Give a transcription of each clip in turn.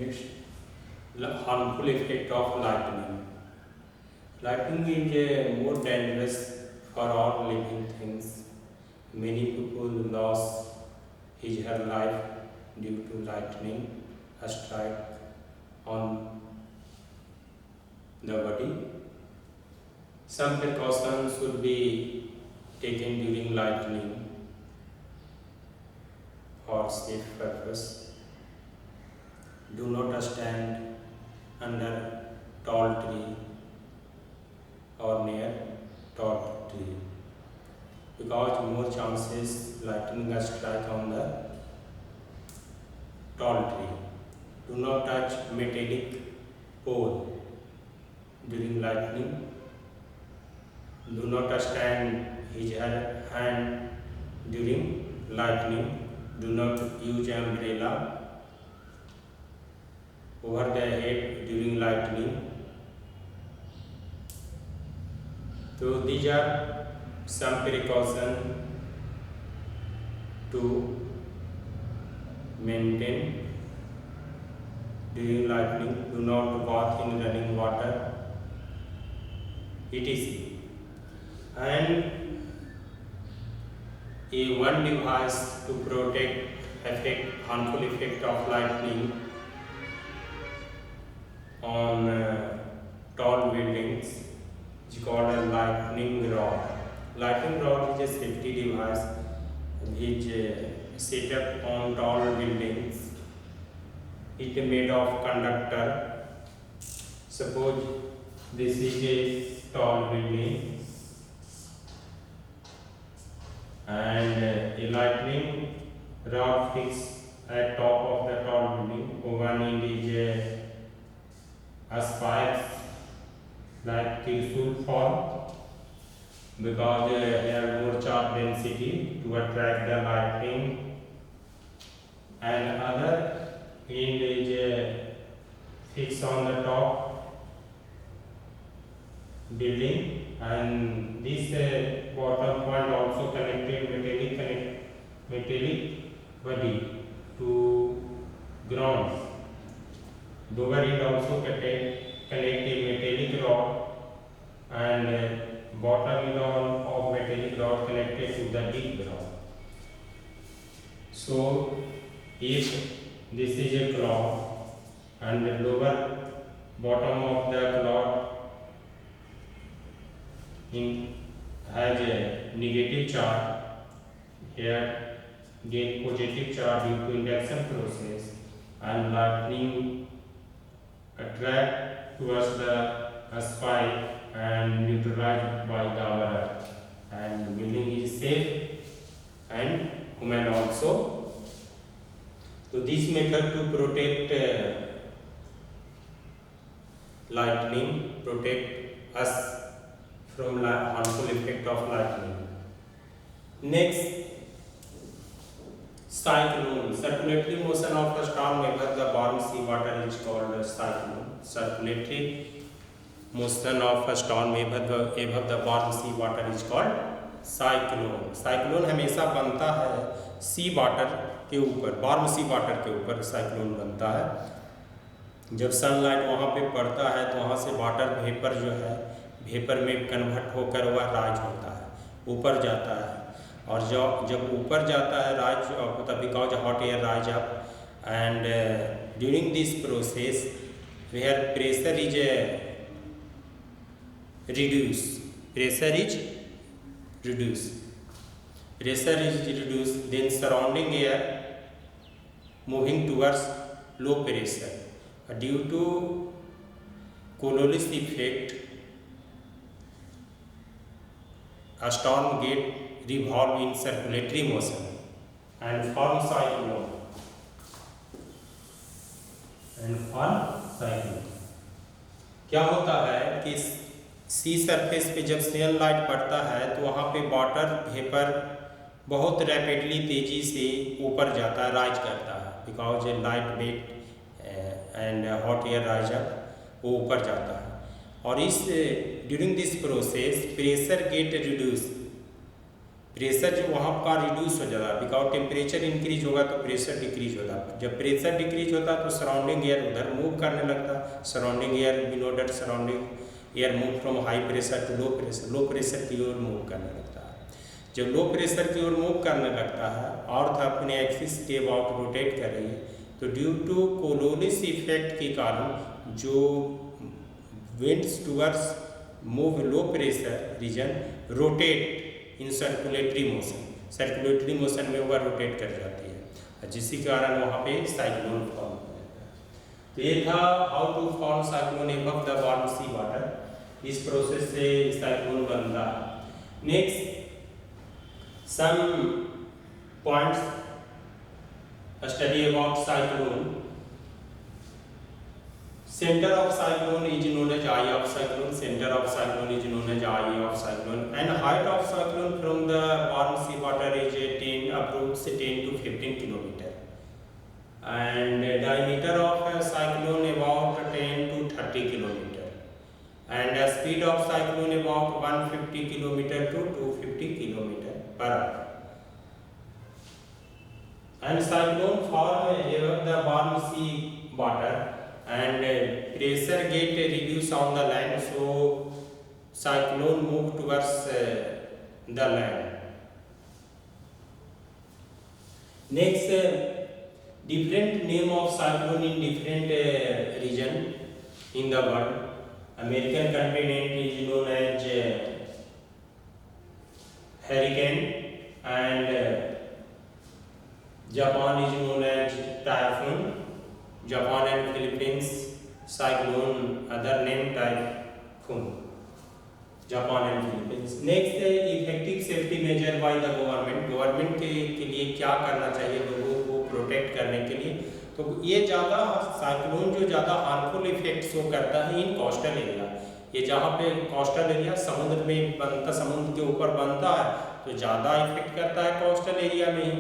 Next, harmful effect of lightning. Lightning is more dangerous for all living things. Many people lost his her life due to lightning strike on the body. Some precautions should be taken during lightning for safe purpose. Do not stand under tall tree or near tall tree because more chances lightning strike on the tall tree. Do not touch metallic pole during lightning. Do not stand his hand during lightning. Do not use umbrella over the head during lightning. So these are some precautions to maintain during lightning. Do not bath in running water, etc. And one device to protect harmful effect of lightning on tall buildings is called a lightning rod. Lightning rod is a safety device which set up on tall buildings. It is made of conductor. Suppose this is a tall building and a lightning rod fixed at top of the tall building. One end is a spikes like Tirsul form because they have more charge density to attract the lightning, and other end is fixed on the top building, and this bottom point also connected metallic body to ground. Lower end also connect a metallic rod, and bottom end of metallic rod connected to the deep ground. So if this is a cloud and the lower bottom of the cloud has a negative charge, here gain positive charge due to induction process, and lightning attract towards the spike and neutralized by the earth, and the building is safe and human also. So this method to protect lightning, protect us from harmful effect of lightning. Next, cyclone. Circulatory motion of a storm above the warm sea water is called a cyclone. Circulatory motion of a storm above the warm sea water is called cyclone. Cyclone हमेशा बनता है सी water के ऊपर, warm sea water के ऊपर cyclone बनता है। जब सनलाइट वहाँ पे पड़ता है तो वहाँ से वाटर वेपर जो है वेपर में कन्वर्ट होकर वह राइज होता है, ऊपर जाता है, और जब ऊपर जाता है राइज होता है because hot air rise up, and during this process where pressure is reduced, then surrounding air moving towards low pressure. Due to Coriolis effect, a storm get revolve in circulatory motion and form cyclone. क्या होता है कि सी surface पे जब sunlight पड़ता है तो वहाँ पे वाटर वेपर बहुत रैपिडली तेज़ी से ऊपर जाता है, राइज करता है, because light weight and hot air rise up, वो ऊपर जाता है। और इस during this process pressure get reduce pressure जो वहाँ का रिड्यूस हो जाता है, बिकॉज टेम्परेचर इंक्रीज होगा तो प्रेशर डिक्रीज होता है। जब प्रेशर डिक्रीज होता है तो सराउंडिंग एयर उधर मूव करने लगता है, सराउंडिंग एयर बिनो डेट surrounding air move from high pressure to low pressure की ओर मूव करने लगता है। जब लो प्रेशर की ओर मूव करने लगता है, अर्थ अपने एक्सिस के अबाउट रोटेट कर रही है, तो ड्यू टू कोलोनिस इफेक्ट के कारण जो winds towards move low pressure region rotate in circulatory motion में वह रोटेट कर जाती है, जिसके कारण वहाँ पे साइक्लोन फॉर्म होता है। तो ये था how to form cyclone above the warm sea water. इस प्रोसेस से साइक्लोन बनता है। Next some points study about cyclone. Center of cyclone is known as eye of cyclone. Center of cyclone is known as eye of cyclone. And height of cyclone from the warm sea water is 10 to 15 kilometer. And diameter of a cyclone about 10 to 30 kilometer. And speed of cyclone about 150 kilometer to 250 kilometer per hour. And cyclone form above the warm sea water. And pressure get reduced on the land, so cyclone move towards the land. Next, different name of cyclone in different region in the world. American continent is known as hurricane, and Japan is known as typhoon. Japan and Philippines cyclone, other name typhoon. Japan and Philippines. Next, effective safety measure by the government. Government के लिए क्या करना चाहिए लोगों को protect करने के लिए? तो ये ज़्यादा साइक्लोन जो ज़्यादा हार्मफुल इफेक्ट शो करता है इन कोस्टल एरिया। ये जहाँ पे कोस्टल एरिया समुद्र में बनता, समुद्र के ऊपर बनता है, तो ज़्यादा इफेक्ट करता है कोस्टल एरिया में ही।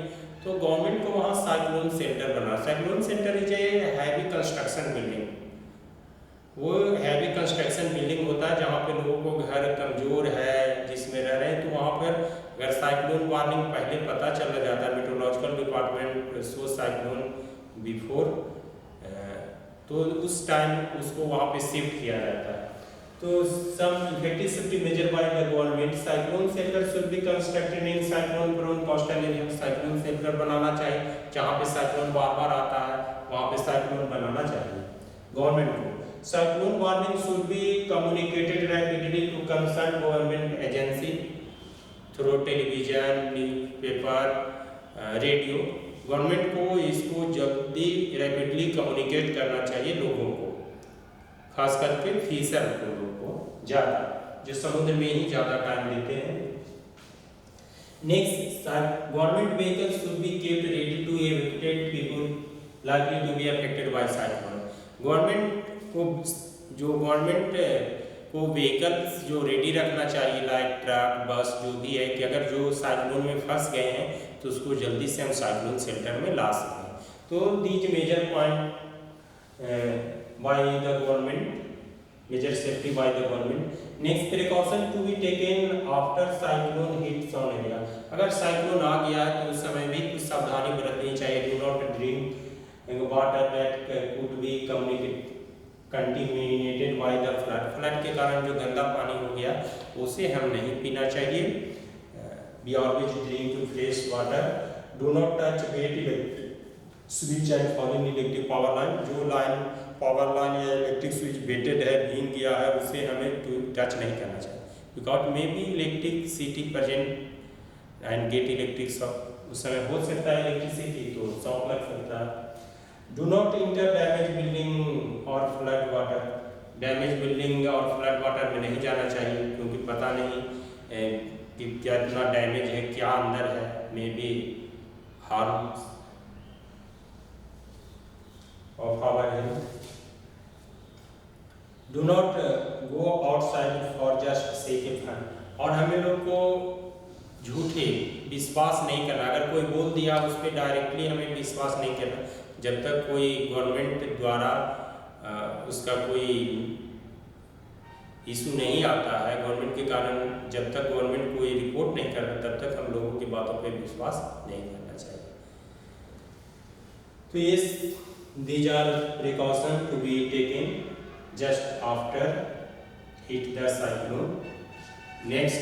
तो गवर्नमेंट को वहाँ साइक्लोन सेंटर बना। Cyclone centre is a heavy construction building. वो हैवी कंस्ट्रक्शन बिल्डिंग होता है जहाँ पे लोगों को घर कमज़ोर है जिसमें रह रहे हैं, तो वहाँ पर अगर साइक्लोन वार्निंग पहले पता चला जाता है, meteorological department so cyclone before, तो उस टाइम उसको वहाँ पे शिफ्ट किया जाता है। तो some effective safety measure by the government. Cyclone shelter should be constructed in cyclone prone coastal area. Cyclone shelter बनाना चाहिए जहाँ पे साइक्लोन बार-बार आता है, वहाँ पे साइक्लोन बनाना चाहिए गवर्नमेंट को। Cyclone warning should be communicated rapidly to concerned government agency through television, newspaper, radio. Government को इसको जल्दी रैपिडली कम्युनिकेट करना चाहिए लोगों को, खास करके फिशर लोगों को ज़्यादा, जो समुद्र में ही ज़्यादा टाइम देते हैं। Next, government vehicles should be kept ready to evacuate people likely to be affected by cyclone. Government को व्हीकल्स जो रेडी रखना चाहिए, लाइक ट्रक, बस, जो भी है, कि अगर जो साइक्लोन में फंस गए हैं तो उसको जल्दी से हम साइक्लोन सेंटर में ला सकें। तो these major point by the government, major safety by the government. Next, precaution to be taken after cyclone hits on area. अगर साइक्लोन आ गया है तो उस समय भी कुछ सावधानी बरतनी चाहिए। Do not drink water that could be contaminated by the flood. Flood के कारण जो गंदा पानी हो गया उसे हम नहीं पीना चाहिए। We always drink fresh water. Do not touch wet switch and fallen electric power line. जो लाइन पावर लाइन या इलेक्ट्रिक स्विच बेटेड है, भीग गया है, उसे हमें टच नहीं करना चाहिए, because may be electricity present and get electric shock. उस समय हो सकता है इलेक्ट्रिसिटी, तो शॉक लग सकता है। Do not inter damage building और फ्लड वाटर। डैमेज बिल्डिंग और फ्लड वाटर में नहीं जाना चाहिए, क्योंकि पता नहीं कि क्या इतना डैमेज है, क्या अंदर है, may be harm of our health. Do not go outside for just sake a fun. और हमें लोग को झूठे विश्वास नहीं करना। अगर कोई बोल दिया उस पर डायरेक्टली हमें विश्वास नहीं करना, जब तक कोई गवर्नमेंट द्वारा उसका कोई इशू नहीं आता है गवर्नमेंट के कारण, जब तक गवर्नमेंट कोई रिपोर्ट नहीं करता तब तक हम लोगों की बातों पे विश्वास नहीं करना चाहिए। तो ये these are precautions to be taken just after hit the cyclone. Next